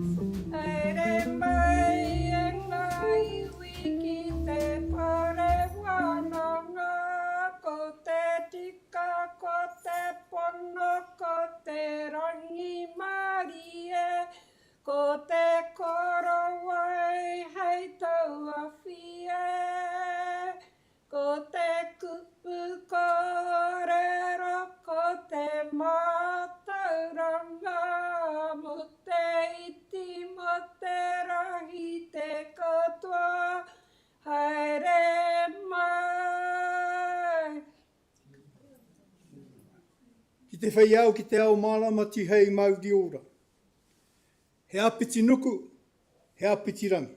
Ere mai e ngai wiki te pare Wānanga, ko te tika, ko te pono, ko te rangi Māori e, ko te korowai hei taua whie, ko te kupu kōrero, ko te mātauranga, mo te iti, mo te rahi, te katoa, haere mai. Ki te whai au ki te ao mālama ti hei mauri ora. He apiti nuku, he apiti rangi.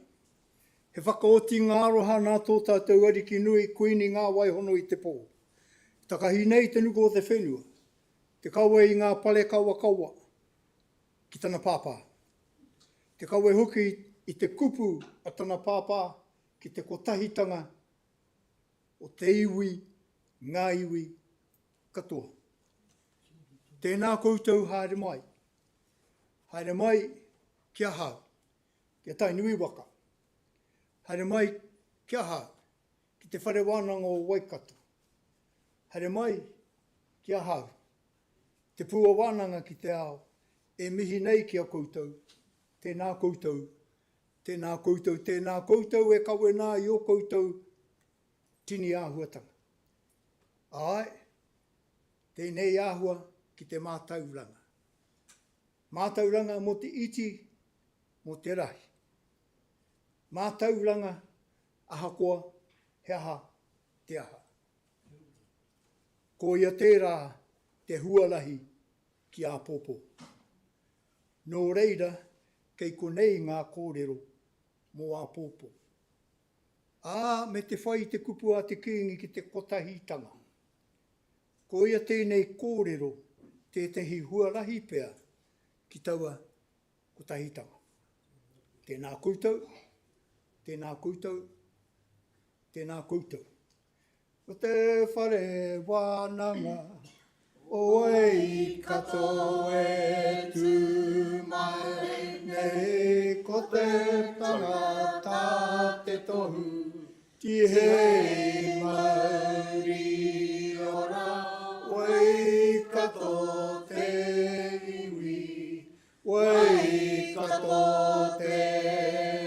He whakaoti ngā aroha nā tō tātou ariki nui kuini ngā waihono i te pō. Takahi nei te nuku o te whenua. Te kaua i ngā pale kaua kaua ki tana pāpā. Te kaua hoki i te kupu a tana pāpā ki te kotahitanga o te iwi, ngā iwi, katoa. Tēnā koutou haere mai. Haere mai kia hau, kia tainui Waka. Haere mai kia hau, ki te whare Wānanga o Waikato. Haere mai kia hau, te pua Wānanga ki te ao, e mihi nei kia koutou, tēnā koutou, tēnā koutou, tēnā koutou e kawe nā i o koutou tini āhuatanga. Ai, tēnei āhua ki te mātauranga. Mātauranga mo te iti, mo te rahi. Mātauranga ahakoa, he aha, te aha. Ko ia tērā te hualahi ki a pōpō. Nō reira, kei konei ngā kōrero mō a pōpō. Me te whai te kupu a te kīngi ki te kotahitanga. Ko ia tēnei kōrero, tētahi hualahi pea ki taua kotahitanga. Tēnā koutou, tēnā koutou, tēnā koutou. O te whare Wānanga, o Waikato e tū mai nei, ko te tangata te tohu, ti hei Māori ora, Waikato te iwi, Waikato te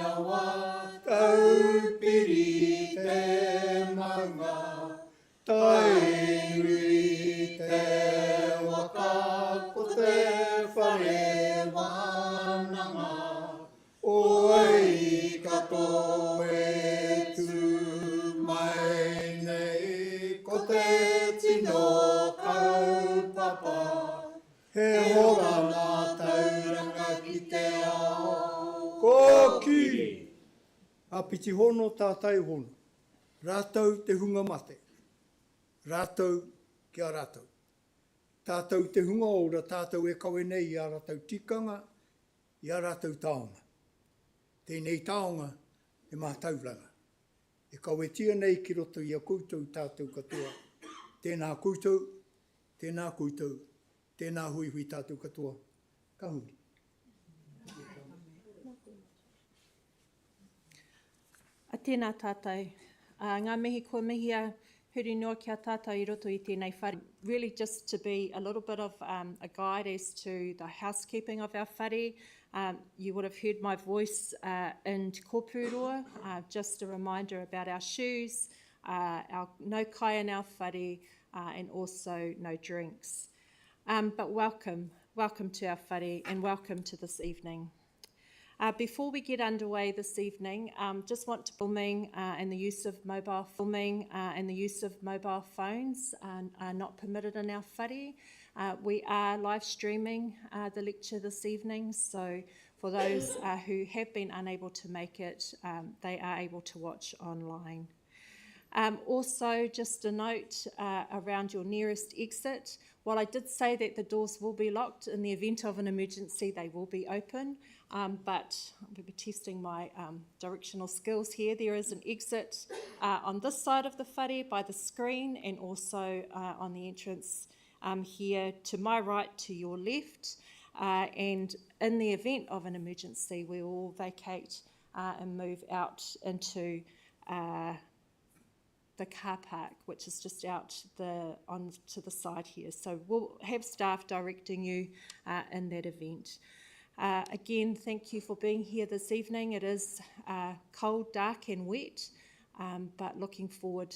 awa, taupiri te maunga, tainui te waka, ko te whare Wānanga, o Waikato e tū mai nei, ko te tino kaupapa, he hora nā tauranga ki te ao. Ko ki! Apiti hono tātai hono. Rātou te hunga mate. Rātou kia rātou. Tātou te hunga ora, tātou e kawe nei i a rātou tikanga, i a rātou taonga. Tēnei taonga e mātauranga. E kawe tia nei ki roto i a koutou tātou katoa. Tēnā koutou, tēnā koutou, tēnā hui hui tātou katoa. Ka huri. A tēnā tātou. Ngā mihi kua mihia huri noa kia tātou i roto i tēnei whare. Really just to be a little bit of a guide as to the housekeeping of our whare. You would have heard my voice in Te Kōpūroa, just a reminder about our shoes, our no kai in our whare, and also no drinks. But welcome to our whare and welcome to this evening. Before we get underway this evening, just want to filming and the use of mobile phones are not permitted in our whare. We are live streaming the lecture this evening, so for those who have been unable to make it, they are able to watch online. Also, just a note around your nearest exit. While I did say that the doors will be locked, in the event of an emergency, they will be open. But we'll be testing my directional skills here. There is an exit on this side of the whare by the screen, and also on the entrance here to my right, to your left. and in the event of an emergency, we will vacate and move out into the car park, which is just out on to the side here. So we'll have staff directing you in that event. Again, thank you for being here this evening. It is cold, dark and wet, but looking forward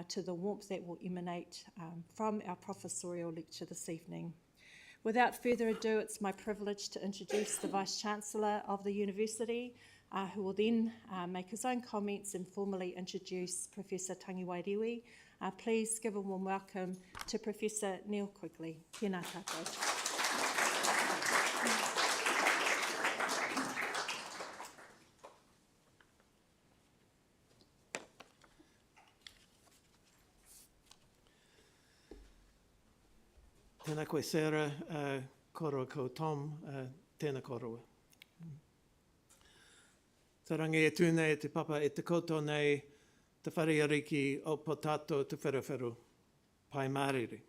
to the warmth that will emanate from our professorial lecture this evening. Without further ado, it's my privilege to introduce the Vice-Chancellor of the University, who will then make his own comments and formally introduce Professor Tangiwai Rewi. Please give a warm welcome to Professor Neil Quigley. Tēnā tātou. Tēnā koe Sarah, koroa ko Tom, tēnā koroa. Tā rangi e tūnei e te papa e te koutou nei, te whariariki o potato te wherawheru, pai māriri.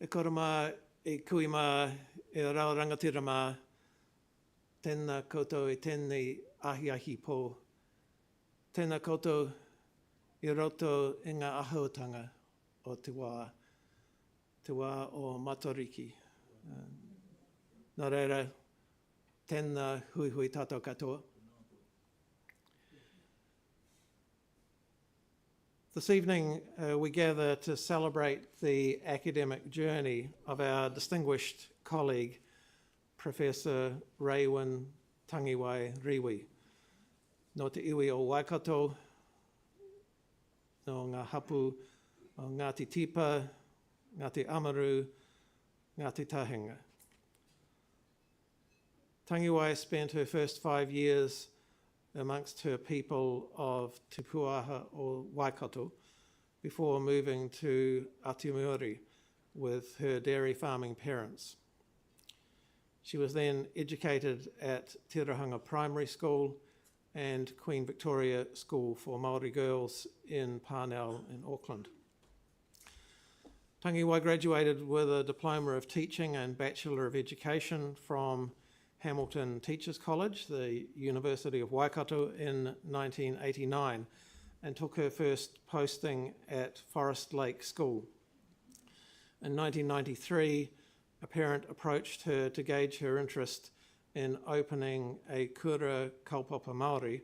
E koro mā, e kui mā, e rau rangatira mā, tēnā koutou e tēnei ahi pō. Tēnā koutou I roto i ngā ahuatanga o te wā o Matariki. Nā reira, tēnā hui tātou katoa. This evening we gather to celebrate the academic journey of our distinguished colleague, Professor Tangiwai Rewi. No te iwi o Waikato, no ngā hapu o Ngāti Tipa, Ngāti Amaru, Ngāti Tahinga. Tangiwai spent her first 5 years amongst her people of Te Puaha or Waikato before moving to Atimuori with her dairy farming parents. She was then educated at Tirahanga Primary School and Queen Victoria School for Māori girls in Parnell in Auckland. Tangiwai graduated with a Diploma of Teaching and Bachelor of Education from Hamilton Teachers College, the University of Waikato, in 1989 and took her first posting at Forest Lake School. In 1993, a parent approached her to gauge her interest in opening a kura kaupapa Māori,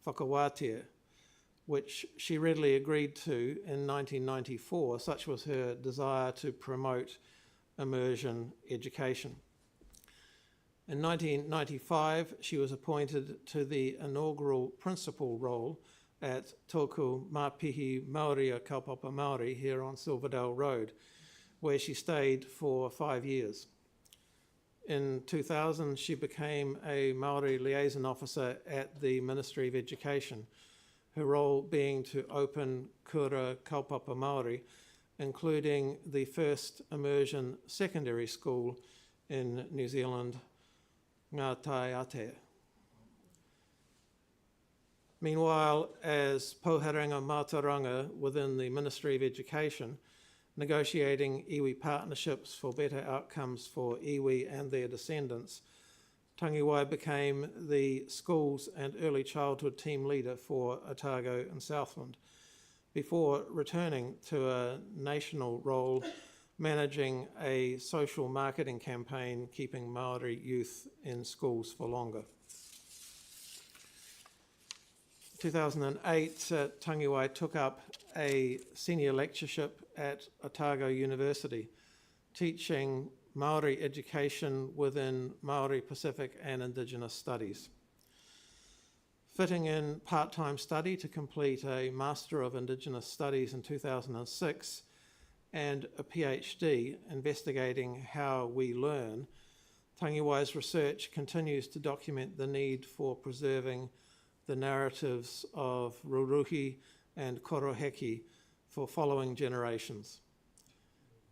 whakawātea, which she readily agreed to in 1994. Such was her desire to promote immersion education. In 1995, she was appointed to the inaugural principal role at tōku Māpihi Māoria Kaupapa Māori here on Silverdale Road, where she stayed for 5 years. In 2000, she became a Māori liaison officer at the Ministry of Education, her role being to open kura kaupapa Māori, including the first immersion secondary school in New Zealand, Ngā Taiatea. Meanwhile, as Pouharanga Mātauranga within the Ministry of Education, negotiating iwi partnerships for better outcomes for iwi and their descendants, Tangiwai became the schools and early childhood team leader for Otago and Southland, before returning to a national role managing a social marketing campaign keeping Māori youth in schools for longer. In 2008, Tangiwai took up a senior lectureship at Otago University, teaching Māori education within Māori Pacific and Indigenous studies. Fitting in part-time study to complete a Master of Indigenous Studies in 2006 and a PhD investigating how we learn, Tangiwai's research continues to document the need for preserving the narratives of ruruhi and koroheki for following generations.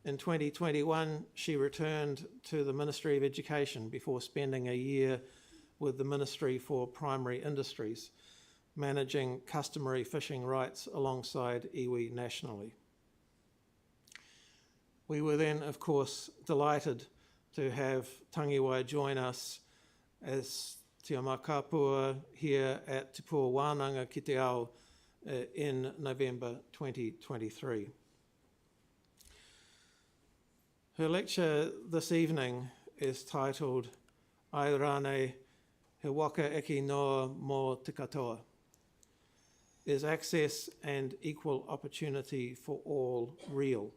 In 2021, she returned to the Ministry of Education before spending a year with the Ministry for Primary Industries, managing customary fishing rights alongside iwi nationally. We were then, of course, delighted to have Tangiwai join us as Te Amakapua here at Te Pua Wānanga ki te ao in November 2023. Her lecture this evening is titled Ai rānei he waka eki noa mō te katoa. Is access and equal opportunity for all real?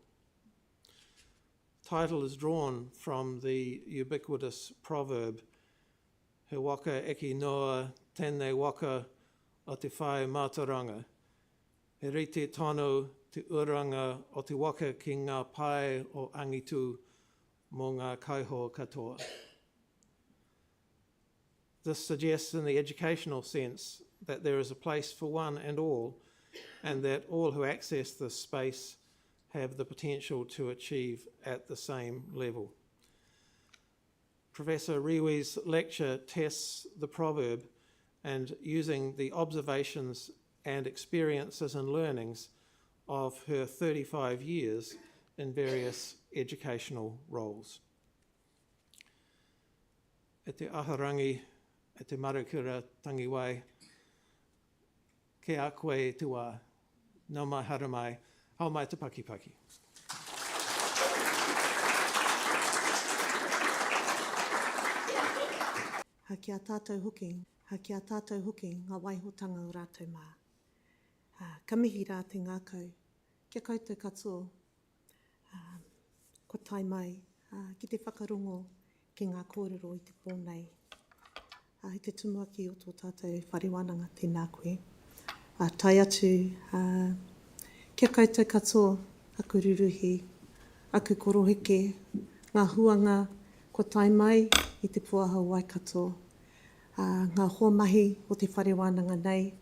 Title is drawn from the ubiquitous proverb he waka eki noa tēnei waka o te whai mātauranga. He rite tonu te ūranga o te waka ki ngā pai o angitū mō ngā kaihoe katoa. This suggests in the educational sense that there is a place for one and all, and that all who access this space have the potential to achieve at the same level. Professor Rewi's lecture tests the proverb and using the observations and experiences and learnings of her 35 years in various educational roles. E te aharangi, e te marukura Tangiwai, ke a koe e te wā, nau mai hara mai, hau mai te pakipaki. Ha kia tātou hoki, ngā waihotanga o rātou mā. Ka mihi rā te ngākau, kia koutou katoa, ko tai mai, ki te whakarongo ki ngā kōrero i te pōnei. I te tumuaki o tō tātou whare Wānanga, tēnā koe. Tai atu, kia koutou katoa, aku ruruhi, aku koroheke, ngā huanga, ko tai mai i te puaha Waikato, ngā hoa mahi o te whare Wānanga nei,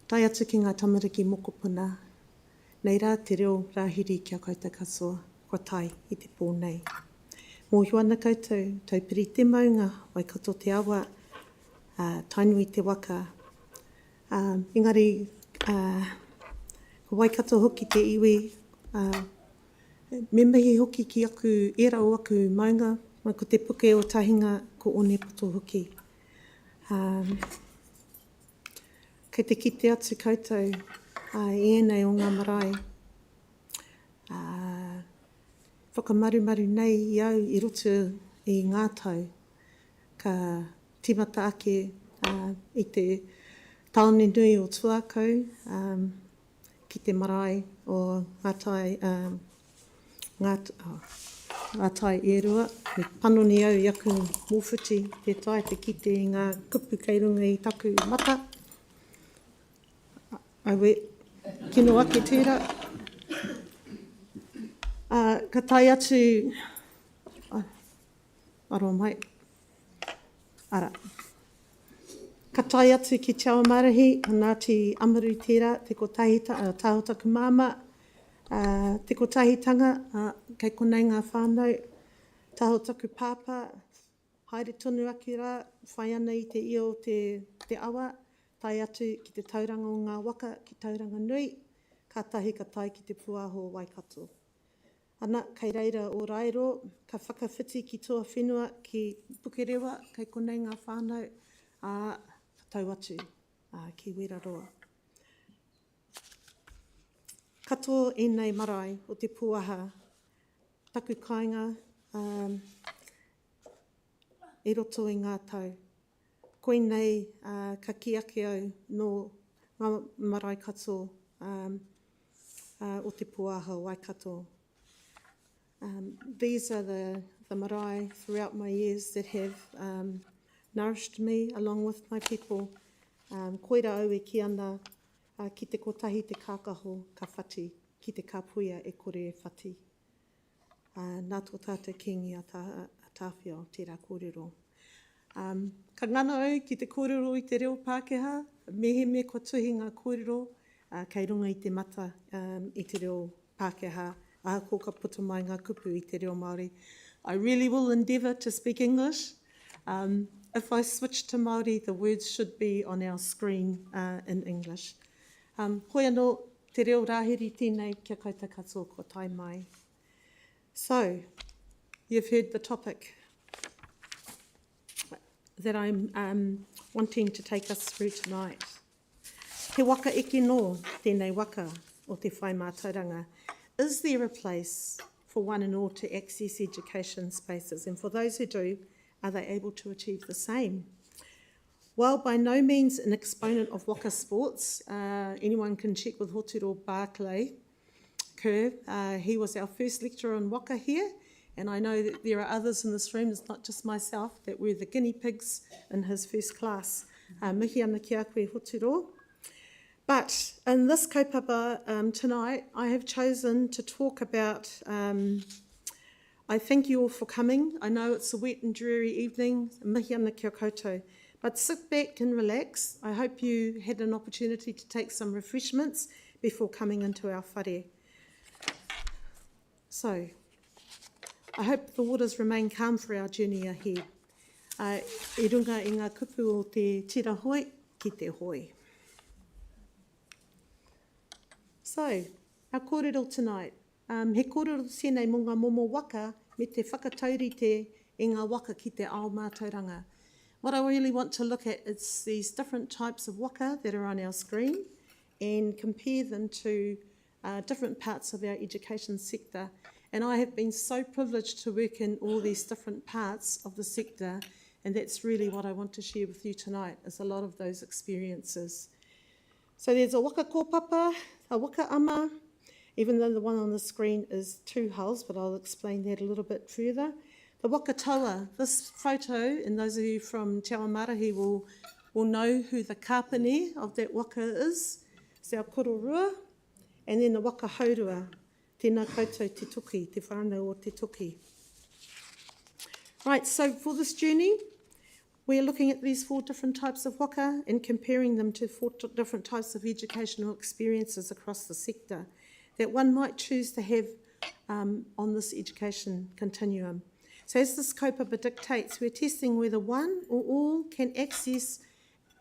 tai atu ki ngā tamariki mokopuna, nei rā te reo rāhiri kia koutou katoa, ko tai i te pōnei. Mō hiwana koutou, taupiri te maunga, Waikato te awa, tainu i te waka. Engari, ko Waikato hoki te iwi, me mihi hoki ki aku, e rau aku maunga, mai ko te puke o tahinga ko one poto hoki. Kei te kite atu koutou, ēnei o ngā marae. Whakamarumaru nei i au i roto i ngā tau, ka timata ake i te taone nui o tuakau, ki te marae o ngā tai e rua. Me panoni au i aku mōwhiti te tai te kite i ngā kupu kei runga i taku mata. Auwe, kino ake tērā. Ka tai atu, aro mai, ara. Ka tai atu ki te awa marahi, Ngāti Amaru tērā, te kotahi tāhotaku māma, te kotahitanga, kei konei ngā whānau, tāhotaku pāpā, haere tonu aki rā, whai ana i te io te awa, tai atu ki te tauranga o ngā waka, ki tauranga nui, ka tahi ka tai ki te puaho Waikato. Ana, kei reira o Rairo, ka whakawhiti ki toa whenua ki Pukerewa, kei konei ngā whānau, tau atu ki Weraroa. Katoa ēnei marae o te puaha, taku kāinga, e roto i ngā tau. Koinei ka ki ake au no ngā marae katoa o te puaha Waikato. These are the marae throughout my years that have nourished me along with my people. Koira au e ki ana ki te kotahi te kākaho ka whati, ki te kāpuia e kore e whati. Nā tō tātou kingi a tāwhia o tērā kōrero. Ka ngana au ki te kōrero i te reo Pākehā, mehe me ko tuhi ngā kōrero, kei runga i te mata i te reo Pākehā, ko ka puta mai ngā kupu i te reo Māori. I really will endeavour to speak English. If I switch to Māori, the words should be on our screen in English. Hoi anō, te reo rāhiri tēnei kia koutou katoa ko tai mai. So, you've heard the topic that I'm wanting to take us through tonight. He waka eke no, tēnei waka o te whai mātauranga. Is there a place for one and all to access education spaces? And for those who do, are they able to achieve the same? While by no means an exponent of waka sports, anyone can check with Housekeeping Barclay Kerr. He was our first lecturer on waka here, and I know that there are others in this room, it's not just myself, that were the guinea pigs in his first class. Mihi ana ki a koe Housekeeping. But in this kaupapa tonight, I have chosen to talk about, I thank you all for coming. I know it's a wet and dreary evening, mihi ana kia koutou. But sit back and relax. I hope you had an opportunity to take some refreshments before coming into our whare. So, I hope the waters remain calm for our journey ahead. I runga i ngā kupu o te tira hoi ki te hoi. So, our kōrero tonight. He kōrero tēnei mō ngā momo waka me te whakataurite i ngā waka ki te ao mātauranga. What I really want to look at is these different types of waka that are on our screen and compare them to different parts of our education sector. And I have been so privileged to work in all these different parts of the sector, and that's really what I want to share with you tonight, is a lot of those experiences. So there's a waka kōpapa, a waka ama, even though the one on the screen is two hulls, but I'll explain that a little bit further. The waka taua, this photo, and those of you from Te Ao Marahi will know who the kāpane of that waka is. It's our kororua, and then the waka hourua, tēnā koutou te toki, te whānau o te toki. Right, so for this journey, we're looking at these 4 different types of waka and comparing them to 4 different types of educational experiences across the sector that one might choose to have on this education continuum. So as this kaupapa dictates, we're testing whether one or all can access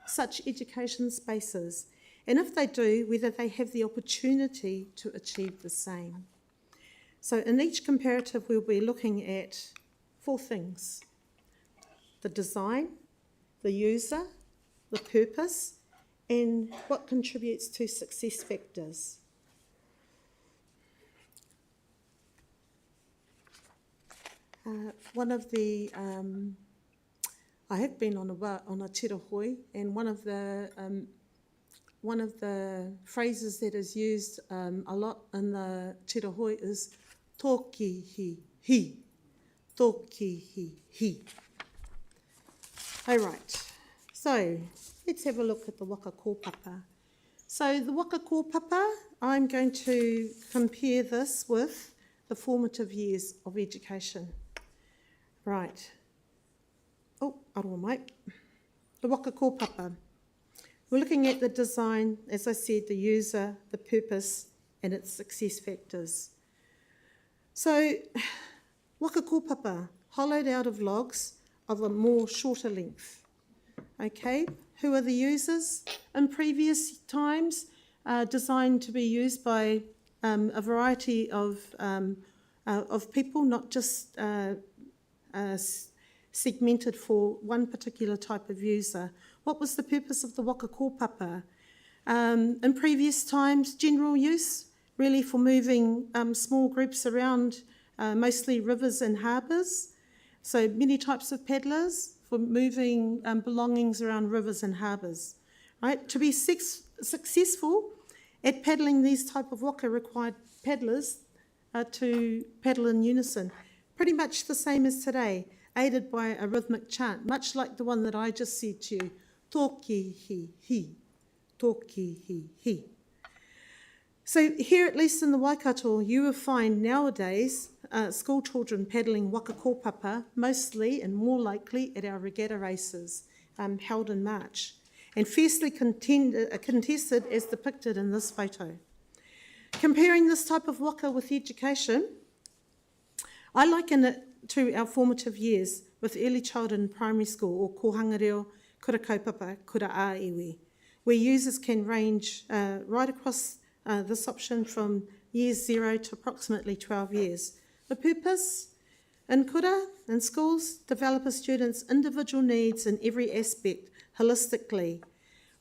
such education spaces, and if they do, whether they have the opportunity to achieve the same. So in each comparative, we'll be looking at 4 things: the design, the user, the purpose, and what contributes to success factors. One of the, I have been on a tira hoi, and one of the phrases that is used a lot in the tira hoi is toki hi, toki hi. All right, so let's have a look at the waka kōpapa. So the waka kōpapa, I'm going to compare this with the formative years of education. Right. Oh, aroa mai. The waka kōpapa. We're looking at the design, as I said, the user, the purpose, and its success factors. So, waka kōpapa, hollowed out of logs of a more shorter length. Okay, who are the users? In previous times, designed to be used by a variety of people, not just segmented for one particular type of user. What was the purpose of the waka kōpapa? In previous times, general use, really for moving small groups around, mostly rivers and harbours. So many types of paddlers for moving belongings around rivers and harbours. Right? To be successful at paddling these type of waka required paddlers to paddle in unison. Pretty much the same as today, aided by a rhythmic chant, much like the one that I just said to you, toki hi hi, toki hi hi. So here, at least in the Waikato, you will find nowadays school children paddling waka kōpapa, mostly and more likely at our regatta races held in March, and fiercely contested as depicted in this photo. Comparing this type of waka with education, I liken it to our formative years with early childhood and primary school, or kohanga reo, kura kaupapa, kura āiwi, where users can range right across this option from years 0 to approximately 12 years. The purpose in kura, in schools, develop a student's individual needs in every aspect, holistically.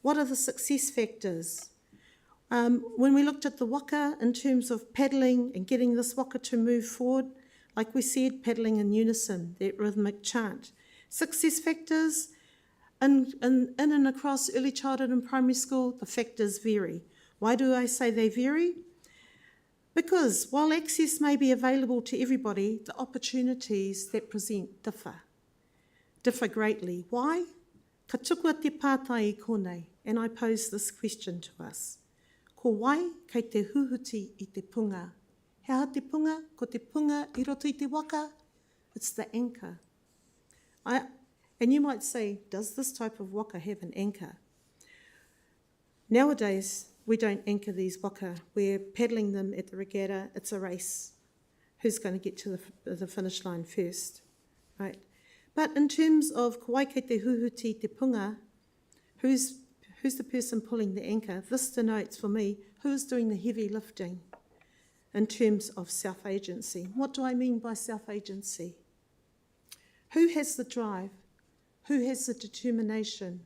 What are the success factors? When we looked at the waka in terms of paddling and getting this waka to move forward, like we said, paddling in unison, that rhythmic chant. Success factors, in and across early childhood and primary school, the factors vary. Why do I say they vary? Because while access may be available to everybody, the opportunities that present differ greatly. Why? Ka tukua te pātai konei, and I pose this question to us. Ko wai kei te huhuti I te punga. Hea te punga, ko te punga I roto I te waka? It's the anchor. And you might say, does this type of waka have an anchor? Nowadays, we don't anchor these waka. We're paddling them at the regatta. It's a race. Who's going to get to the finish line first, right? But in terms of ko wai kei te huhuti te punga, who's the person pulling the anchor? This denotes for me who's doing the heavy lifting in terms of self-agency. What do I mean by self-agency? Who has the drive? Who has the determination?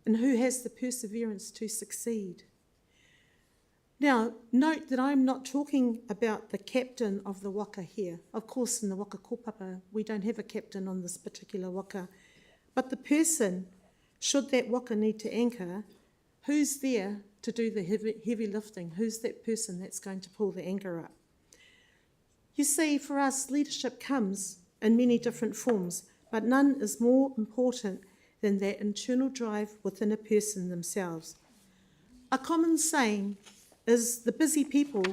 And who has the perseverance to succeed? Now, note that I'm not talking about the captain of the waka here. Of course, in the waka koopapa, we don't have a captain on this particular waka. But the person, should that waka need to anchor, who's there to do the heavy lifting? Who's that person that's going to pull the anchor up? You see, for us, leadership comes in many different forms, but none is more important than that internal drive within a person themselves. A common saying is the busy people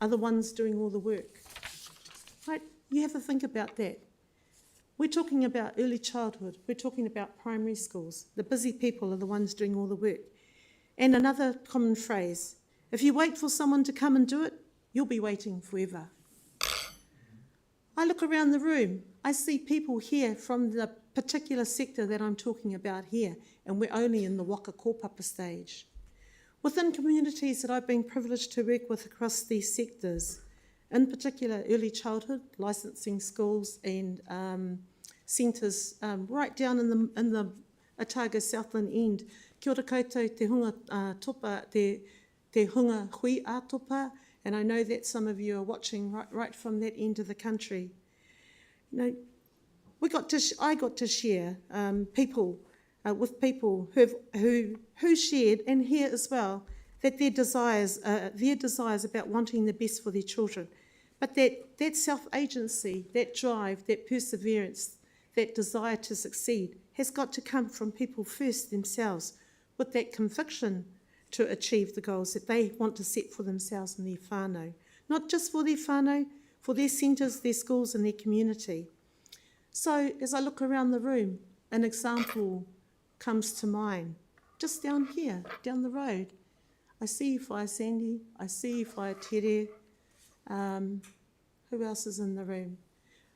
are the ones doing all the work. Right? You have to think about that. We're talking about early childhood. We're talking about primary schools. The busy people are the ones doing all the work. And another common phrase, if you wait for someone to come and do it, you'll be waiting forever. I look around the room, I see people here from the particular sector that I'm talking about here, and we're only in the waka kōpapa stage. Within communities that I've been privileged to work with across these sectors, in particular early childhood, licensing schools and centres right down in the Otago Southland end, kia ora koutou te hunga topa, te hunga hui ātopa, and I know that some of you are watching right from that end of the country. You know, I got to share with people who shared, and here as well, that their desires about wanting the best for their children, but that self-agency, that drive, that perseverance, that desire to succeed has got to come from people first themselves, with that conviction to achieve the goals that they want to set for themselves and their whānau. Not just for their whānau, for their centres, their schools and their community. So as I look around the room, an example comes to mind. Just down here, down the road, I see whai Sandy, I see whai Tere. Who else is in the room?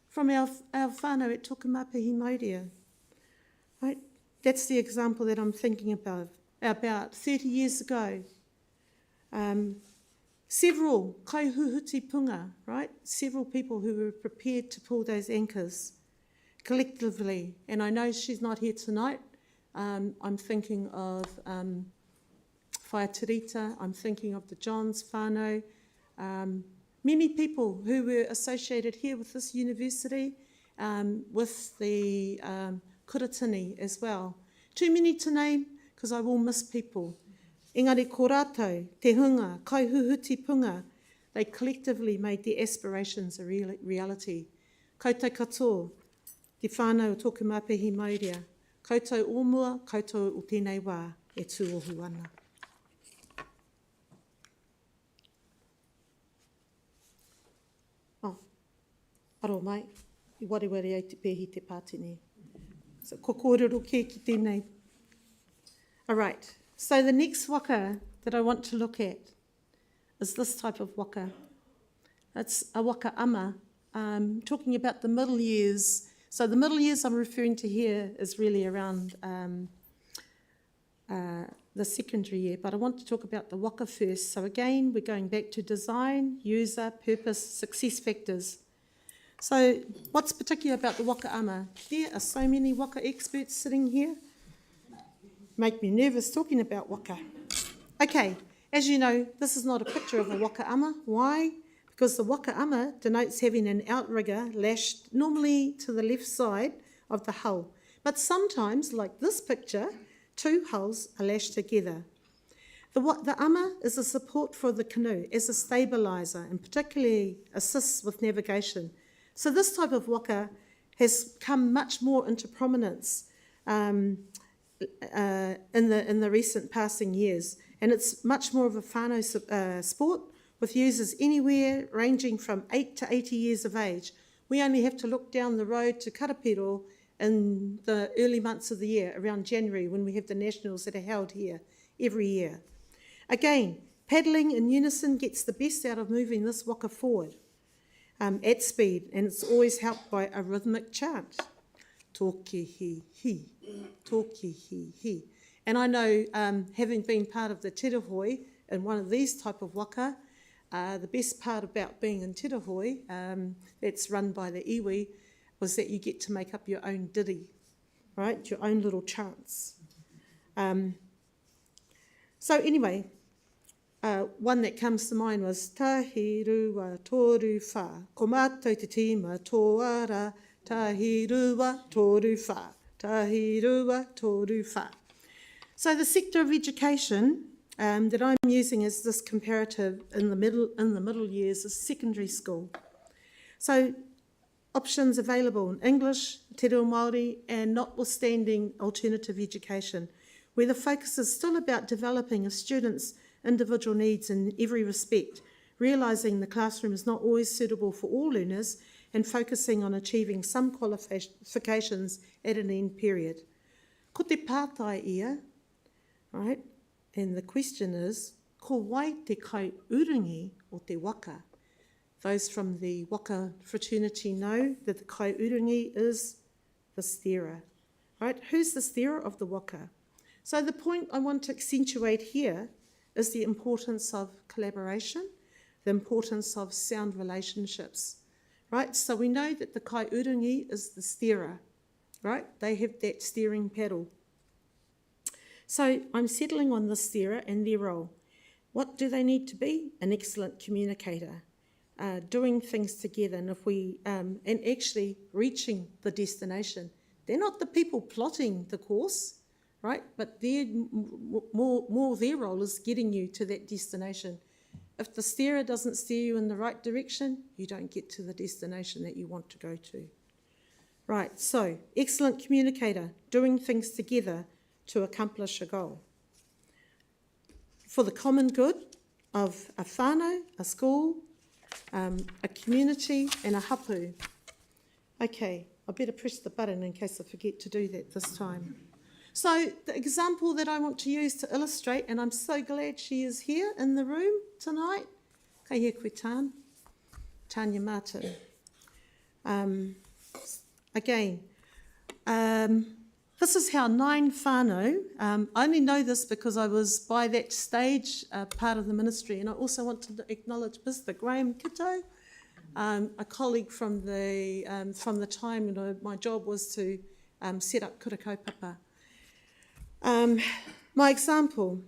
From our whānau at Tokumapahi Māori. Right? That's the example that I'm thinking about. About 30 years ago, several kaihuhuti punga, right? Several people who were prepared to pull those anchors collectively. And I know she's not here tonight. I'm thinking of Whai Tirita, I'm thinking of the Johns whānau, many people who were associated here with this university, with the kuratini as well. Too many to name, because I will miss people. Engari ko rātou, te hunga, kaihuhuti punga, they collectively made their aspirations a reality. Koutou katoa, te whānau o Tokumapahi Māori. Koutou ōmua, koutou o tēnei wā, e tūohu ana. Oh, aro mai, I wareware ai te pēhi te pātene. So, ko kōrero kē ki tēnei. All right, so the next waka that I want to look at is this type of waka. It's a waka ama, talking about the middle years. So the middle years I'm referring to here is really around the secondary year, but I want to talk about the waka first. So again, we're going back to design, user, purpose, success factors. So what's particular about the waka ama? There are so many waka experts sitting here. Make me nervous talking about waka. Okay, as you know, this is not a picture of a waka ama. Why? Because the waka ama denotes having an outrigger lashed normally to the left side of the hull. But sometimes, like this picture, two hulls are lashed together. The ama is a support for the canoe as a stabiliser and particularly assists with navigation. So this type of waka has come much more into prominence in the recent passing years, and it's much more of a whānau sport with users anywhere ranging from 8 to 80 years of age. We only have to look down the road to Karapiro in the early months of the year, around January, when we have the nationals that are held here every year. Again, paddling in unison gets the best out of moving this waka forward at speed, and it's always helped by a rhythmic chant. Toki hi hi, toki hi hi. And I know, having been part of the tertiary in one of these type of waka, the best part about being in tertiary, that's run by the iwi, was that you get to make up your own ditty, right? Your own little chants. So anyway, one that comes to mind was tahirua toru wha, ko mātou te tīma tō ara, tahirua toru wha, tahirua toru wha. So the sector of education that I'm using as this comparative in the middle years is secondary school. So options available in English, te reo Māori, and notwithstanding alternative education, where the focus is still about developing a student's individual needs in every respect, realising the classroom is not always suitable for all learners and focusing on achieving some qualifications at an end period. Ko te pātai ia, right? And the question is, ko wai te kaihoe o te waka? Those from the Waka fraternity know that the kaihoe is the steerer, right? Who's the steerer of the waka? So the point I want to accentuate here is the importance of collaboration, the importance of sound relationships, right? So we know that the kaihoe is the steerer, right? They have that steering paddle. So I'm settling on the steerer and their role. What do they need to be? An excellent communicator, doing things together, and and actually reaching the destination. They're not the people plotting the course, right? But more their role is getting you to that destination. If the steerer doesn't steer you in the right direction, you don't get to the destination that you want to go to. Right, so excellent communicator, doing things together to accomplish a goal. For the common good of a whānau, a school, a community and a hapu. Okay, I better press the button in case I forget to do that this time. So the example that I want to use to illustrate, and I'm so glad she is here in the room tonight, kaihe koe tāna, Tanya Martin. Again, this is how 9 whānau, I only know this because I was by that stage part of the ministry, and I also want to acknowledge Mr. Graham Kito, a colleague from the time my job was to set up kura kaupapa. My example,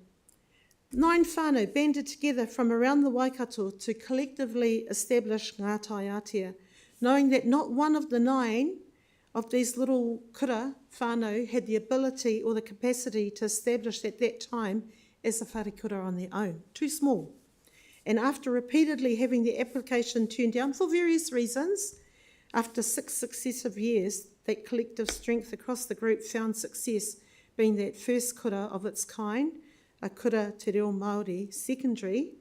9 whānau banded together from around the Waikato to collectively establish ngā taiatea, knowing that not one of the 9 of these little kura whānau had the ability or the capacity to establish at that time as a wharekura on their own, too small. And after repeatedly having the application turned down for various reasons, after 6 successive years, that collective strength across the group found success, being that first kura of its kind, a kura te reo Māori secondary,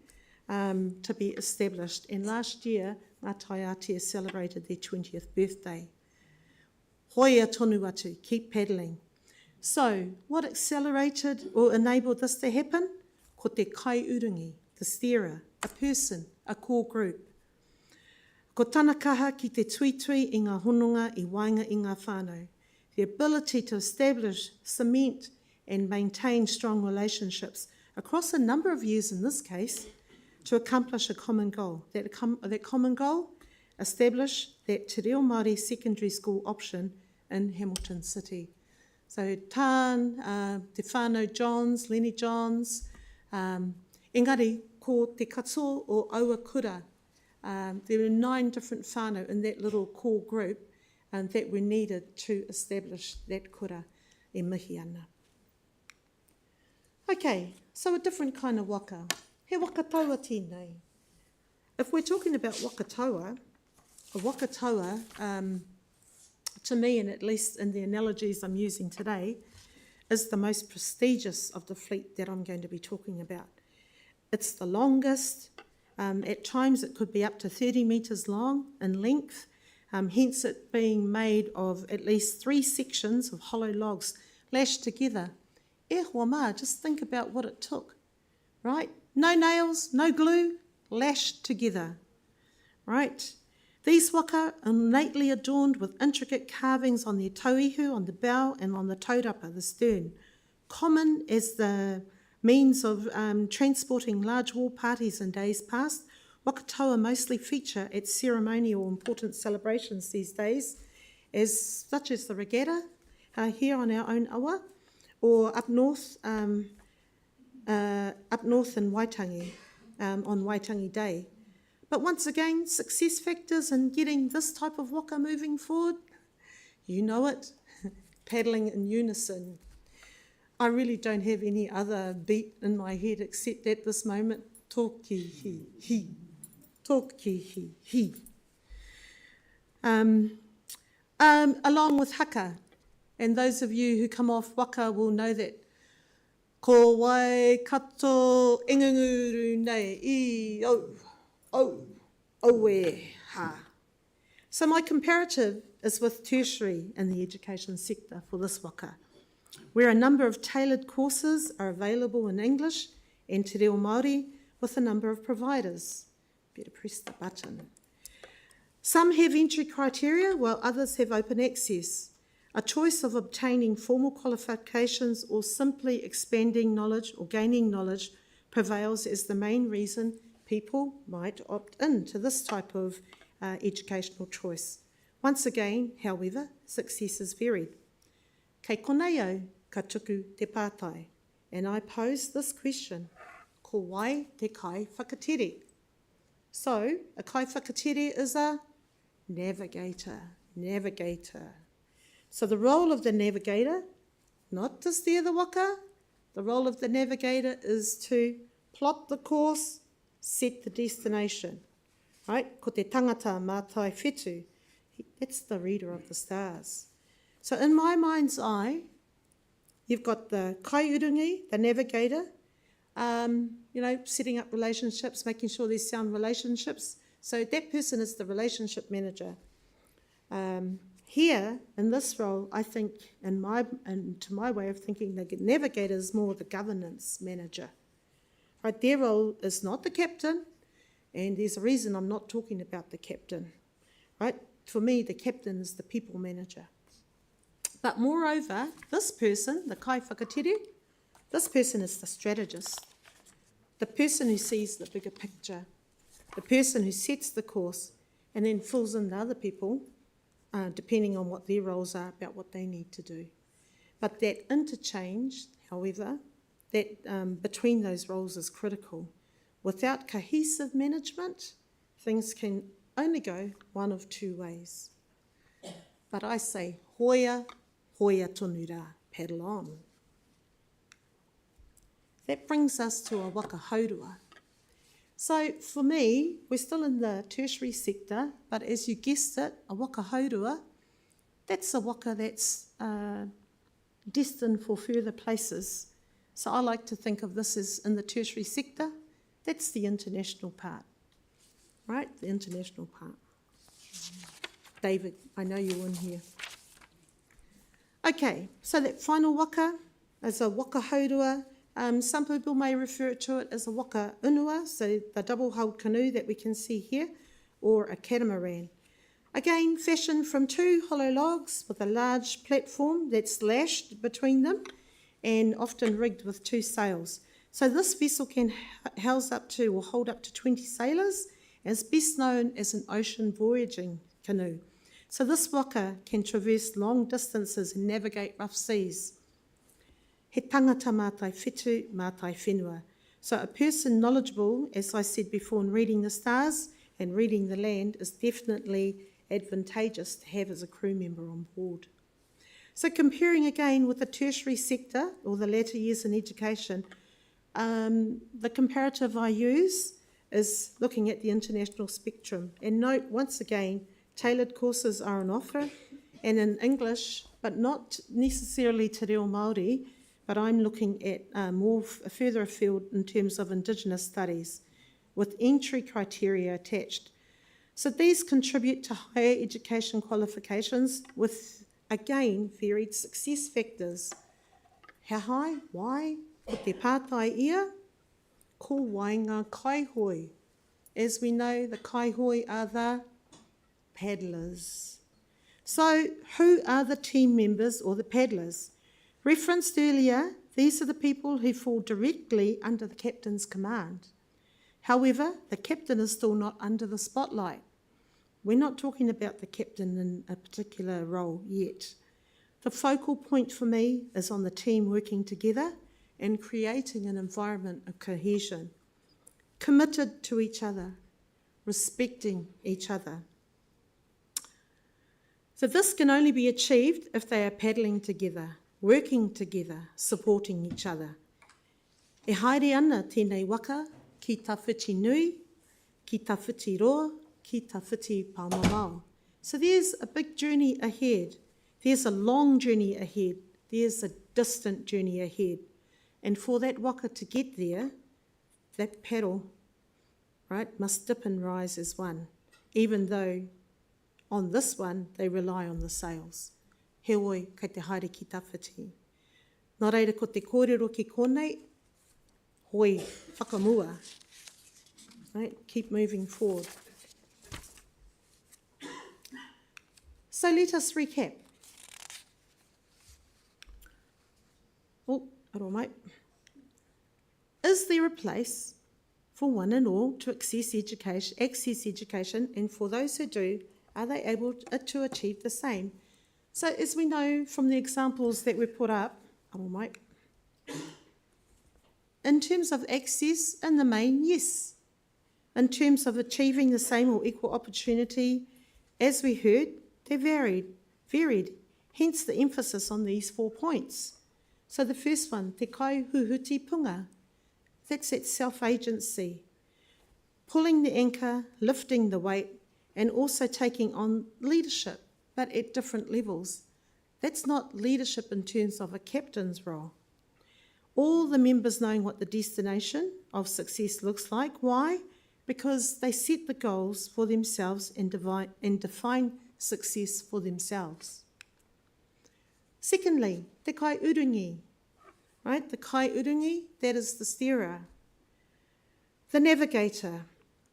to be established. And last year, ngā taiatea celebrated their 20th birthday. Hoia tonu atu, keep paddling. So, what accelerated or enabled this to happen? Ko te kaihoe, the steerer, a person, a core group. Ko tana kaha ki te tuitui i ngā hononga i wainga i ngā whānau. The ability to establish, cement and maintain strong relationships across a number of years in this case to accomplish a common goal. That common goal establish that Te Reo Māori secondary school option in Hamilton City. So Te whānau Johns, Lenny Johns, engari ko te katoa o aua kura. There were 9 different whānau in that little core group that were needed to establish that kura e mihi ana. Okay, so a different kind of waka. He waka taua tēnei. If we're talking about waka taua, a waka taua, to me, and at least in the analogies I'm using today, is the most prestigious of the fleet that I'm going to be talking about. It's the longest. At times it could be up to 30 metres long in length, hence it being made of at least 3 sections of hollow logs lashed together. E hoa mā, just think about what it took, right? No nails, no glue, lashed together, right? These waka are innately adorned with intricate carvings on their tauihu, on the bow, and on the taurapa, the stern. Common as the means of transporting large war parties in days past, waka taua mostly feature at ceremonial important celebrations these days, such as the regatta here on our own awa, or up north in Waitangi, on Waitangi Day. But once again, success factors in getting this type of waka moving forward, you know it, paddling in unison. I really don't have any other beat in my head except at this moment, toki hi hi, toki hi hi. Along with haka, and those of you who come off waka will know that ko Waikato inganguru nei oe ha. So my comparative is with tertiary in the education sector for this waka, where a number of tailored courses are available in English and Te Reo Māori with a number of providers. Better press the button. Some have entry criteria while others have open access. A choice of obtaining formal qualifications or simply expanding knowledge or gaining knowledge prevails as the main reason people might opt in to this type of educational choice. Once again, however, success is varied. Kei konei au ka tuku te pātai, and I pose this question, ko wai te kai whakatere? So, a kai whakatere is a navigator. So the role of the navigator, not to steer the waka, the role of the navigator is to plot the course, set the destination, right? Ko te tangata mātai whetū, that's the reader of the stars. So in my mind's eye, you've got the kaiurangi, the navigator, setting up relationships, making sure there's sound relationships. So that person is the relationship manager. Here, in this role, I think, to my way of thinking, the navigator is more the governance manager. Right, their role is not the captain, and there's a reason I'm not talking about the captain. Right, for me, the captain is the people manager. But moreover, this person, the kai whakatere, this person is the strategist, the person who sees the bigger picture, the person who sets the course and then fills in the other people, depending on what their roles are about what they need to do. But that interchange, however, that between those roles is critical. Without cohesive management, things can only go one of 2 ways. But I say, hoia tonu rā, paddle on. That brings us to a waka haurua. So for me, we're still in the tertiary sector, but as you guessed it, a waka haurua, that's a waka that's destined for further places. So I like to think of this as in the tertiary sector, that's the international part, right? The international part. David, I know you're in here. Okay, so that final waka is a waka haurua. Some people may refer to it as a waka unua, so the double-hulled canoe that we can see here, or a catamaran. Again, fashioned from 2 hollow logs with a large platform that's lashed between them and often rigged with 2 sails. So this vessel can house up to or hold up to 20 sailors and is best known as an ocean voyaging canoe. So this waka can traverse long distances and navigate rough seas. He tangata mātai whitu, mātai whenua. So a person knowledgeable, as I said before, in reading the stars and reading the land is definitely advantageous to have as a crew member on board. So comparing again with the tertiary sector, or the latter years in education, the comparative I use is looking at the international spectrum. And note, once again, tailored courses are on offer, and in English, but not necessarily te reo Māori, but I'm looking at further afield in terms of Indigenous studies, with entry criteria attached. So these contribute to higher education qualifications with, again, varied success factors. How high? Why? Ko te pātai ia, ko Wānanga kaihoe. As we know, the kaihoe are the paddlers. So who are the team members or the paddlers? Referenced earlier, these are the people who fall directly under the captain's command. However, the captain is still not under the spotlight. We're not talking about the captain in a particular role yet. The focal point for me is on the team working together and creating an environment of cohesion, committed to each other, respecting each other. So this can only be achieved if they are paddling together, working together, supporting each other. E haere ana tēnei waka ki ta whiti nui, ki ta whiti roa, ki ta whiti pāmamao. So there's a big journey ahead. There's a long journey ahead. There's a distant journey ahead. And for that waka to get there, that paddle, right, must dip and rise as one, even though on this one they rely on the sails. He oi, kei te haere ki ta whiti. Nā reira ko te kōrero ki kōnei, hoi, whakamua. Right, keep moving forward. So let us recap. Oh, aro mai. Is there a place for one and all to access education, and for those who do, are they able to achieve the same? So as we know from the examples that were put up, aro mai, in terms of access, in the main, yes. In terms of achieving the same or equal opportunity, as we heard, they're varied, hence the emphasis on these 4 points. So the first one, te kai huhuti punga, that's that self-agency, pulling the anchor, lifting the weight, and also taking on leadership, but at different levels. That's not leadership in terms of a captain's role. All the members knowing what the destination of success looks like. Why? Because they set the goals for themselves and define success for themselves. Secondly, te kai urungi, right? The kai urungi, that is the steerer, the navigator,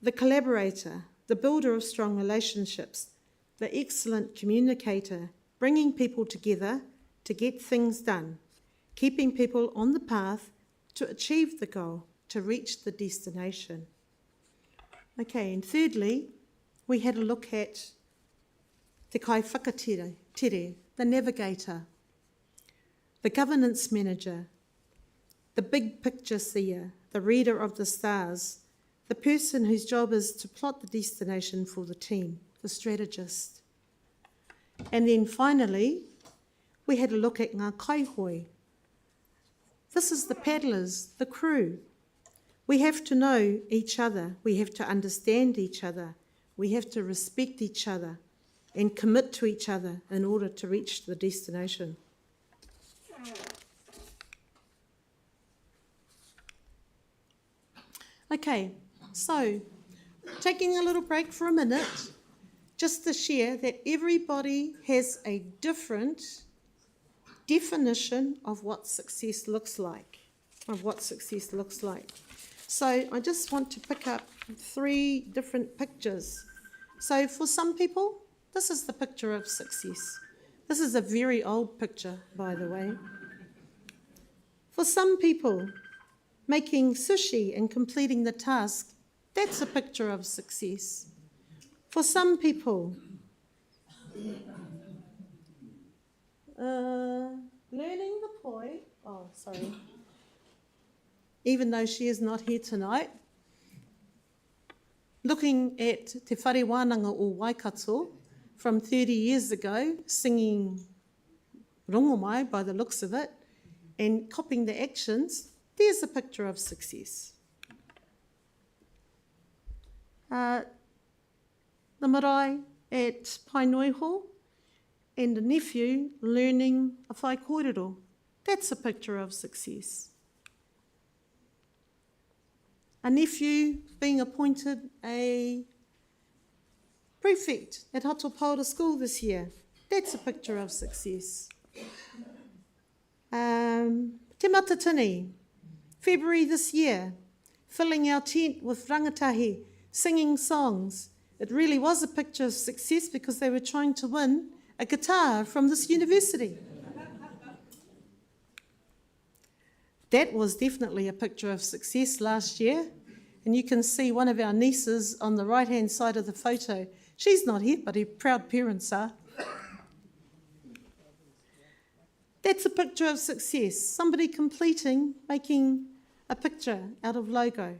the collaborator, the builder of strong relationships, the excellent communicator, bringing people together to get things done, keeping people on the path to achieve the goal, to reach the destination. Okay, and thirdly, we had a look at te kai whakatere, the navigator, the governance manager, the big picture seer, the reader of the stars, the person whose job is to plot the destination for the team, the strategist. And then finally, we had a look at ngā kaihoe. This is the paddlers, the crew. We have to know each other, we have to understand each other, we have to respect each other and commit to each other in order to reach the destination. Okay, so taking a little break for a minute, just to share that everybody has a different definition of what success looks like, So I just want to pick up 3 different pictures. So for some people, this is the picture of success. This is a very old picture, by the way. For some people, making sushi and completing the task That's a picture of success. For some people, learning the poi, even though she is not here tonight, looking at te whare Wānanga o Waikato from 30 years ago, singing rongomai by the looks of it, and copying the actions, there's a picture of success. The marae at Painoiho and the nephew learning a whai kōrero, that's a picture of success. A nephew being appointed a prefect at Hatopaora School this year, that's a picture of success. Te matatini, February this year, filling our tent with rangatahi, singing songs. It really was a picture of success because they were trying to win a guitar from this university. That was definitely a picture of success last year. And you can see one of our nieces on the right-hand side of the photo. She's not here, but her proud parents are. That's a picture of success. Somebody completing, making a picture out of Lego.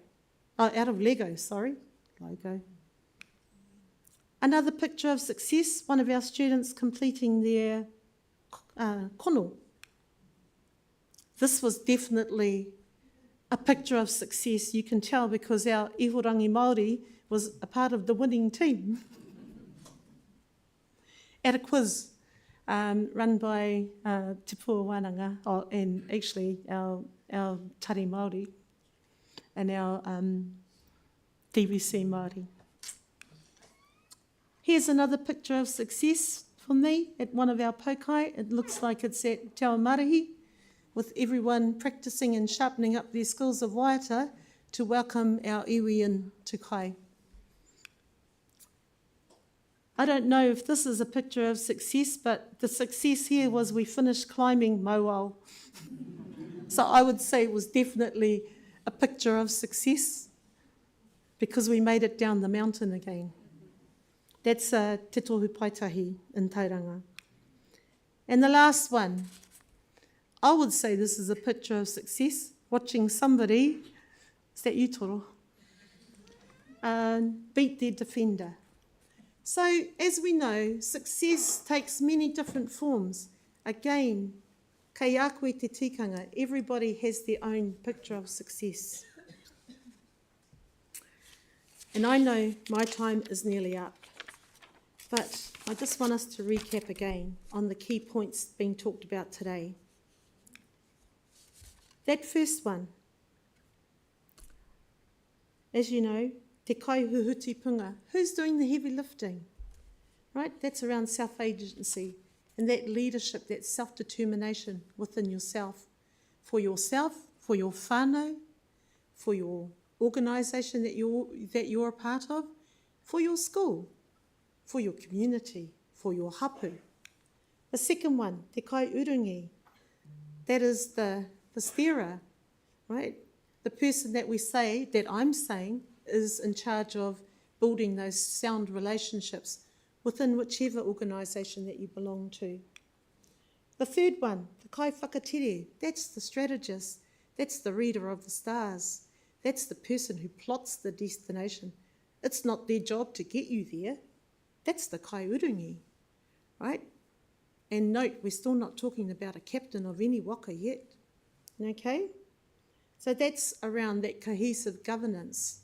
Another picture of success, one of our students completing their kono. This was definitely a picture of success. You can tell because our ihorangi Māori was a part of the winning team. At a quiz run by Te Pua Wānanga, and actually our tari Māori and our DVC Māori. Here's another picture of success for me at one of our pokai. It looks like it's at Te Ao Marahi, with everyone practising and sharpening up their skills of waiata to welcome our iwi in to kai. I don't know if this is a picture of success, but the success here was we finished climbing Mauao. So I would say it was definitely a picture of success because we made it down the mountain again. That's Te Tohu Paitahi in Tauranga. And the last one, I would say this is a picture of success, watching somebody, is that you, Toro? Beat their defender. So, as we know, success takes many different forms. Again, kei a koe te tikanga, everybody has their own picture of success. And I know my time is nearly up, but I just want us to recap again on the key points being talked about today. That first one, as you know, te kaihuhuti punga. Who's doing the heavy lifting? Right? That's around self-agency and that leadership, that self-determination within yourself, for your whānau, for your organisation that you're a part of, for your school, for your community, for your hapu. The second one, te kai urungi. That is the steerer, right? The person that we say, that I'm saying, is in charge of building those sound relationships within whichever organisation that you belong to. The third one, the kai whakatiri, that's the strategist, that's the reader of the stars, that's the person who plots the destination. It's not their job to get you there, that's the kai urungi, right? And note, we're still not talking about a captain of any waka yet, okay? So that's around that cohesive governance.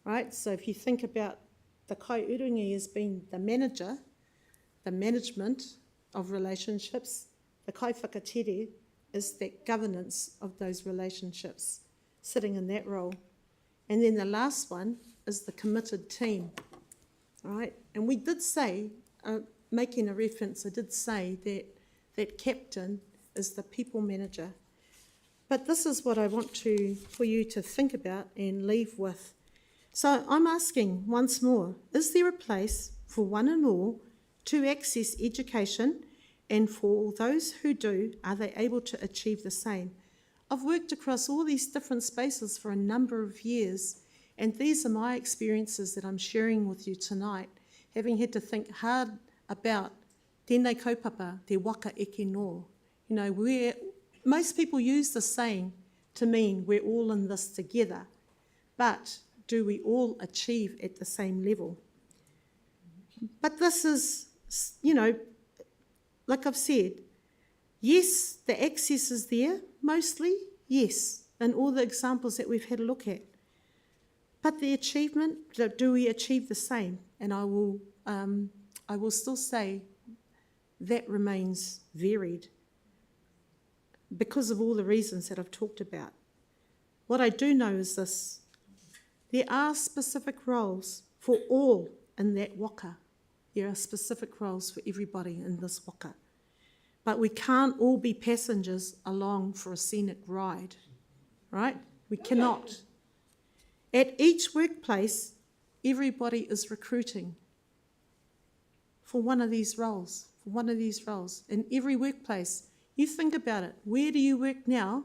Right, so if you think about the kai urungi as being the manager, the management of relationships, the kai whakatiri is that governance of those relationships, sitting in that role. And then the last one is the committed team, right? And we did say, making a reference, I did say that captain is the people manager. But this is what I want for you to think about and leave with. So I'm asking once more, is there a place for one and all to access education, and for those who do, are they able to achieve the same? I've worked across all these different spaces for a number of years, And these are my experiences that I'm sharing with you tonight, having had to think hard about tēnei kaupapa, te waka eke no. You know, most people use the saying to mean we're all in this together, but do we all achieve at the same level? But this is, you know, like I've said, yes, the access is there, mostly, yes, in all the examples that we've had a look at. But the achievement, do we achieve the same? And I will still say that remains varied because of all the reasons that I've talked about. What I do know is this: there are specific roles for all in that waka. There are specific roles for everybody in this waka. But we can't all be passengers along for a scenic ride, right? We cannot. At each workplace, everybody is recruiting for one of these roles, In every workplace, you think about it, where do you work now?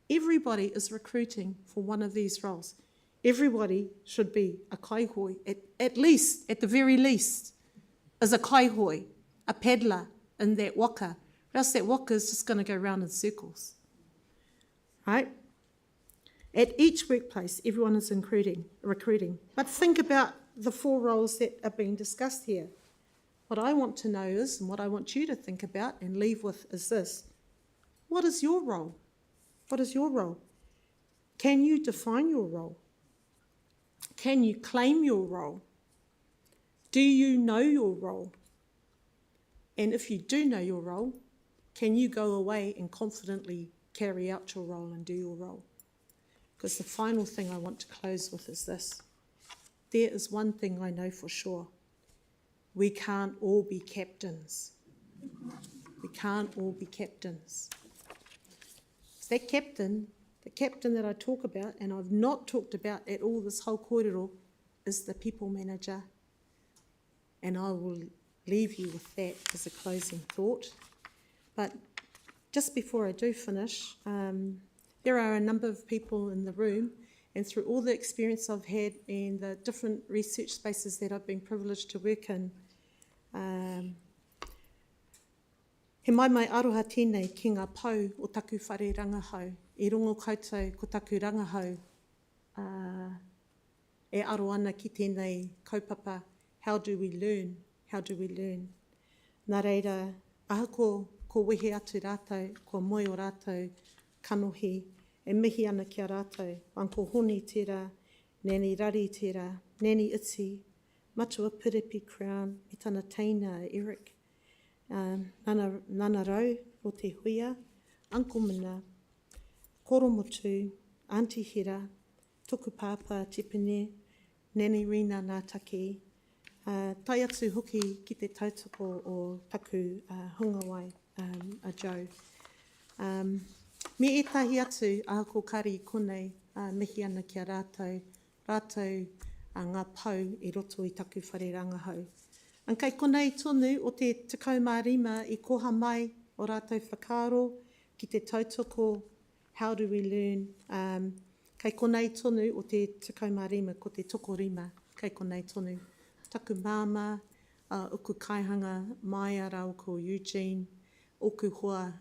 Everybody is recruiting for one of these roles. Everybody should be a kaihoe, at least, at the very least, is a kaihoe, a paddler in that waka. Or else that waka is just going to go round in circles, right? At each workplace, everyone is recruiting. But think about the 4 roles that are being discussed here. What I want to know is, and what I want you to think about and leave with is this: what is your role? What is your role? Can you define your role? Can you claim your role? Do you know your role? And if you do know your role, can you go away and confidently carry out your role and do your role? Because the final thing I want to close with is this: there is one thing I know for sure. We can't all be captains. We can't all be captains. That captain, the captain that I talk about, and I've not talked about at all this whole kōrero, is the people manager. And I will leave you with that as a closing thought. But just before I do finish, there are a number of people in the room, and through all the experience I've had and the different research spaces that I've been privileged to work in, he mai aroha tēnei ki ngā pau o taku whare rangahau. I rongo koutou ko taku rangahau e aro ana ki tēnei kaupapa. How do we learn? How do we learn? Nā reira, ahako ko wehe atu rātou, ko moe o rātou kanohi, e mihi ana ki a rātou. Anko honi tērā, nani rari tērā, nani iti, matua Piripi Crown, me tana teina Eric, nana rau o te huia, Uncle Mina, koromotu, Auntie Hera, tuku pāpā tipene, nani rina nā taki, tai atu hoki ki te tautoko o taku hungawai, a Joe. Me etahi atu ahako kari konei mihi ana ki a rātou ngā pau i roto i taku whare rangahau. An kei konei tonu o te 15 i koha mai o rātou whakaaro ki te tautoko, how do we learn? Kei konei tonu o te 15 ko te tokorima, kei konei tonu. Taku māma, uku kaihanga, mai a rau ko Eugene, oku hoa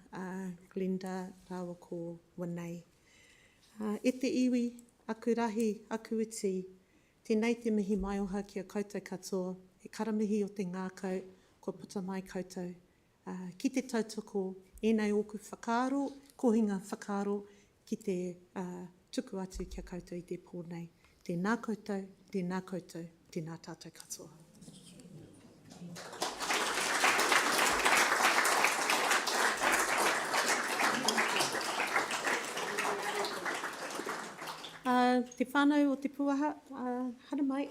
Glenda, rawa ko Wanei. E te iwi, aku rahi, aku iti, tēnei te mihi mai oha ki a koutou katoa, e karamihi o te ngākau, ko puta mai koutou. Ki te tautoko, enei oku whakaaro, kohinga whakaaro, ki te tuku atu ki a koutou i te pōnei. Tēnā koutou, tēnā koutou, tēnā tātou katoa. Te whānau o te puaha, hara mai.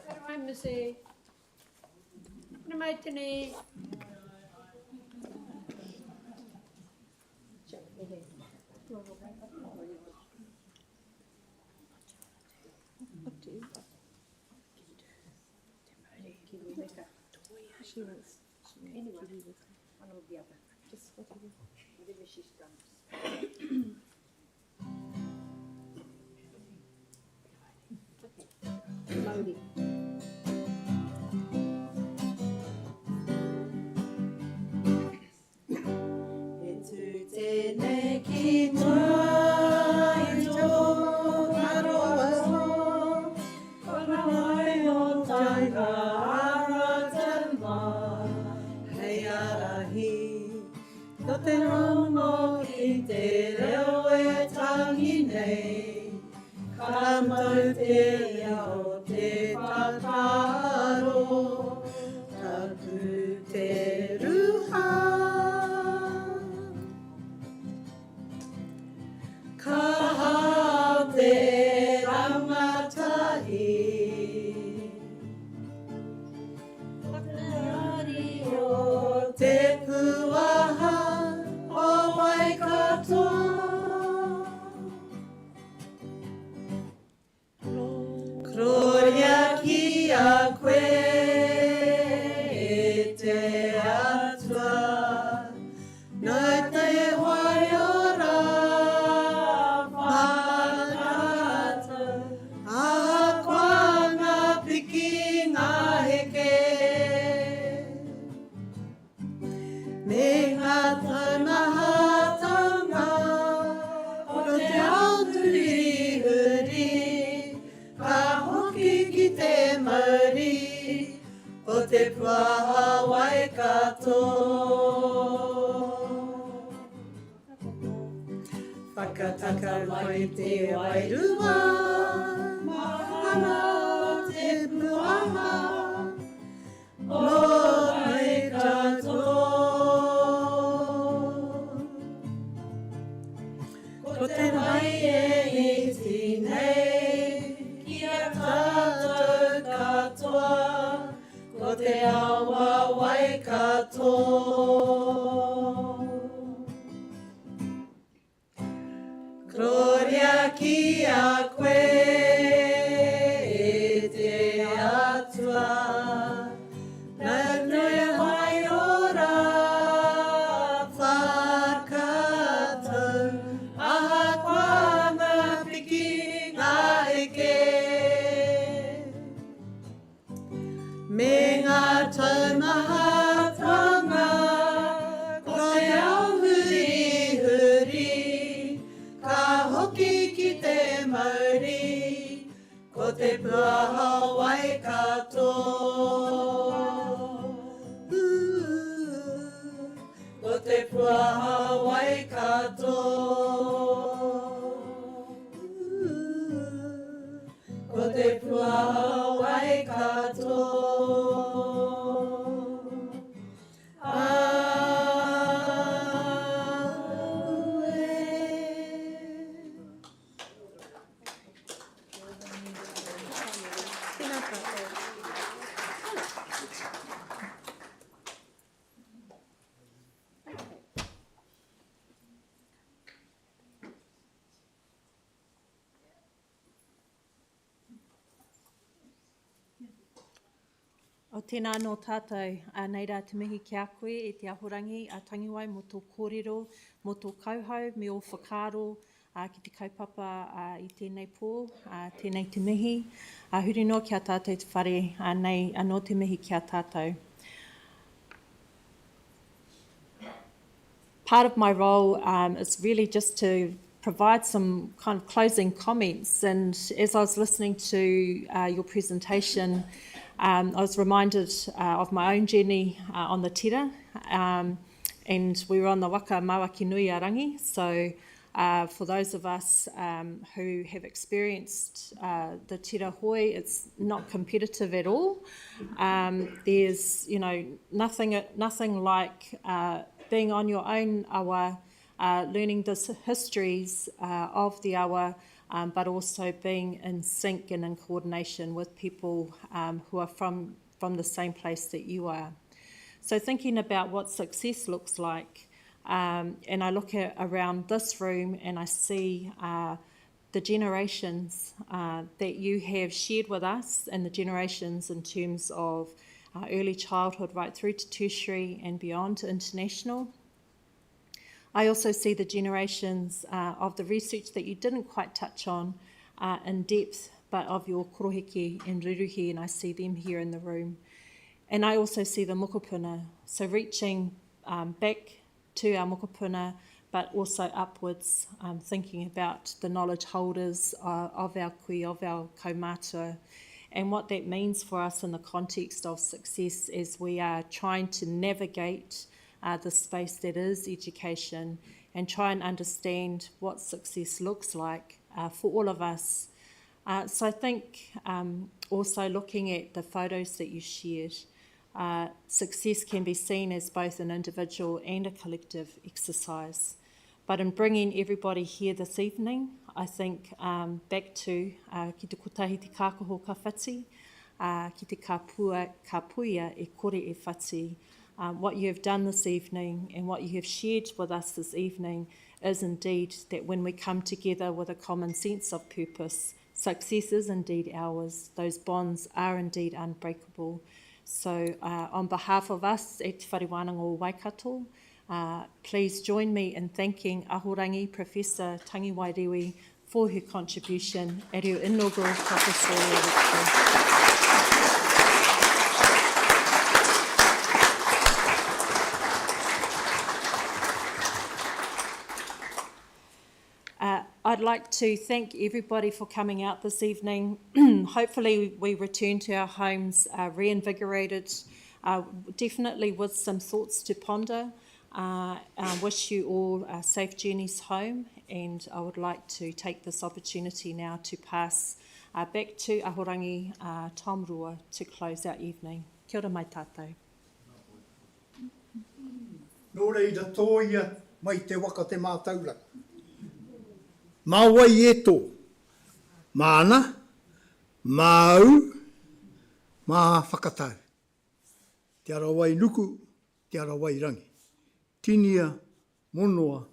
Hara mai, Missy. Hara mai, tēnei. She was. One or the other. Just whatever. Whatever she's done. Māori. E tū tēnei ki mua i tō aroa, kona mai o taika ara te mā, hei arahi. Ko te rongo ki te reo e tangi nei, ka mau te ia o te tataro, ka pū te ruha. Ka hao te rangatahi, Whakaari o te puaha o Waikato. Gloria ki a koe e te atua, nai te whai ora whakata, a koa ngā piki ngā heke. Me ngā taumahatanga, o te auturi, ka hoki ki te Māori, o te puaha Waikato. Whakataka mai te wairua, mahana o te puaha, o Waikato. Ko te mai e iti nei, ki a tātou katoa, ko te awa Waikato. Gloria ki a koe e te atua, nau nui whai ora whakatau, aha koa ngā piki ngā heke. Me ngā taumahatanga, ko te auhuri, ka hoki ki te Māori, ko te puaha Waikato. Ko te puaha Waikato. Ko te puaha Waikato. O tēnā no tātou, nei rā te mihi ki a koe e te ahorangi a Tangiwai mo tō kōrero, mo tō kauhau, me o whakaaro ki te kaupapa i tēnei pō, tēnei te mihi. Huri noa ki a tātou te whare, nei anō te mihi ki a tātou. Part of my role is really just to provide some kind of closing comments, and as I was listening to your presentation, I was reminded of my own journey on the tira, and we were on the Waka Mawaki Nui a Rangi, so for those of us who have experienced the tira hoi, it's not competitive at all. There's, nothing like being on your own awa, learning the histories of the awa, but also being in sync and in coordination with people who are from the same place that you are. So thinking about what success looks like, and I look around this room and I see the generations that you have shared with us, and the generations in terms of early childhood right through to tertiary and beyond to international. I also see the generations of the research that you didn't quite touch on in depth, but of your koroheke and ruruhi, and I see them here in the room. And I also see the mokopuna, so reaching back to our mokopuna, but also upwards, thinking about the knowledge holders of our kui, of our kaumātua, and what that means for us in the context of success as we are trying to navigate the space that is education and try and understand what success looks like for all of us. So I think also looking at the photos that you shared, success can be seen as both an individual and a collective exercise. But in bringing everybody here this evening, I think back to ki te kotahi te kākoho ka whati, ki te ka puia e kore e whati. What you have done this evening and what you have shared with us this evening is indeed that when we come together with a common sense of purpose, success is indeed ours. Those bonds are indeed unbreakable. So on behalf of us at Te Whare Wānanga o Waikato, please join me in thanking Ahorangi Professor Tangiwai Rewi for her contribution at her inaugural Professorial lecture. I'd like to thank everybody for coming out this evening. Hopefully we return to our homes reinvigorated, definitely with some thoughts to ponder. Wish you all safe journeys home, and I would like to take this opportunity now to pass back to Ahorangi Taurua to close our evening. Kia ora mai tātou. Nō reira tōia mai te waka te mātauranga. Mā wai e tō, māna, mā au, mā whakatau. Te ara wai nuku, te ara wai rangi. Tinia, monoa,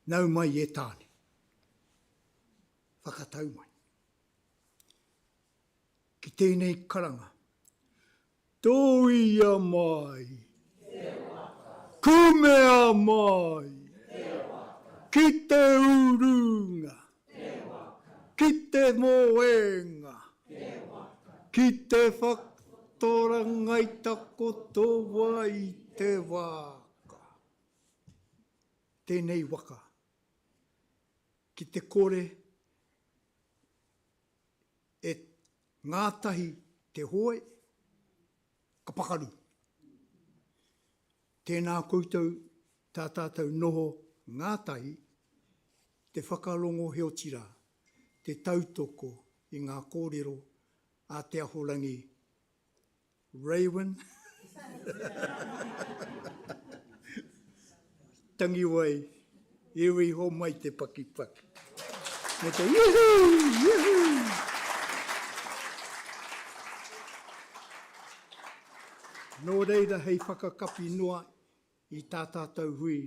nau mai e tāne. Whakatau mai. Ki tēnei karanga. Tōia mai. Kumea mai. Ki te ūranga. Ki te moenga. Ki te whaktoranga i tako toa i te Waka. Tēnei waka. Ki te kore e ngātahi te hoe ka pakaru. Tēnā koutou tā tātou noho ngātahi te whakalongo heo tira, te tautoko i ngā kōrero a te Ahorangi Rewi. Tangiwai Rewi ho mai te pakipaki. Me te yuhu, yuhu. Nō reira hei whakakapi noa i tā tātou hui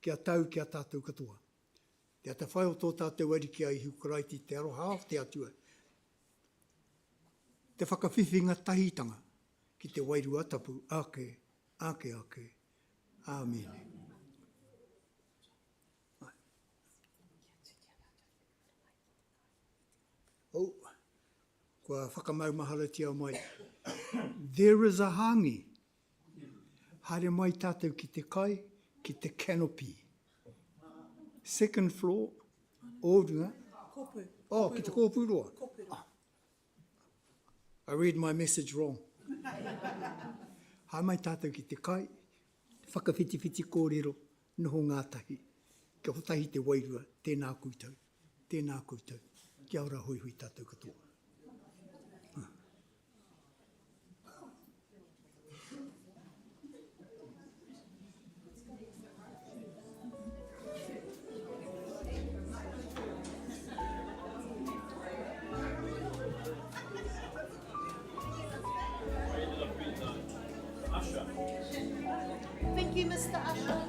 kia tau kia tātou katoa. Te ata whai o tō tātou ariki ai hukaraiti te aroha te atua. Te whakawhiwhinga tahitanga ki te wairua tapu ake, ake, ake. Āmene. Oh, kua whakamaumaharatia mai. There is a hangi. Haere mai tātou ki te kai, ki te canopy. Second floor, ōrunga. Kōpū. Oh, ki te kōpū roa. Ah. I read my message wrong. Haere mai tātou ki te kai, whakawhiti-whiti kōrero, noho ngātahi. Kia hotahi te wairua, tēnā koutou, tēnā koutou. Kia ora hoi hui tātou katoa. Thank you, Mr. Usher.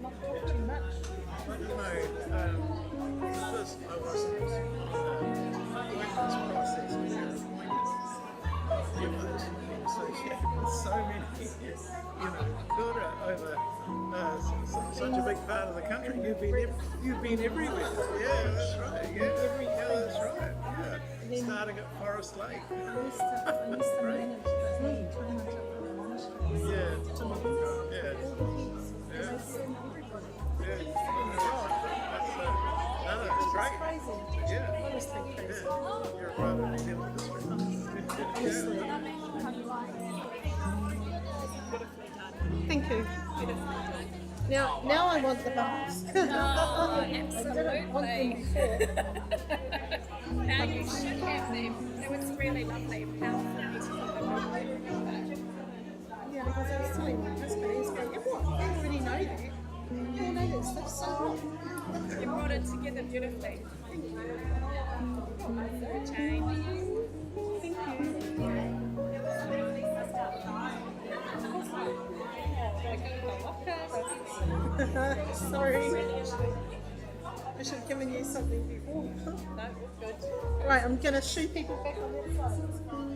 Not talk too much. But you know, first I wasn't going this process of your appointment. You've associated with so many, kura over such a big part of the country. You've been everywhere. Yeah, that's right. Yeah, that's right. Yeah, starting at Forest Lake. Great. It's great. Yeah. You're right in New Zealand history. Thank you. Now I want the bubbles. Oh, I didn't want them before. now you should have them. It was really lovely. Powerful. Yeah, because I was telling my husband, he's going, yeah, what? They already know that. They know that stuff, so what? You brought it together beautifully. Change. Sorry. I should have given you something before. No, good. Right, I'm going to shoo people back on that side.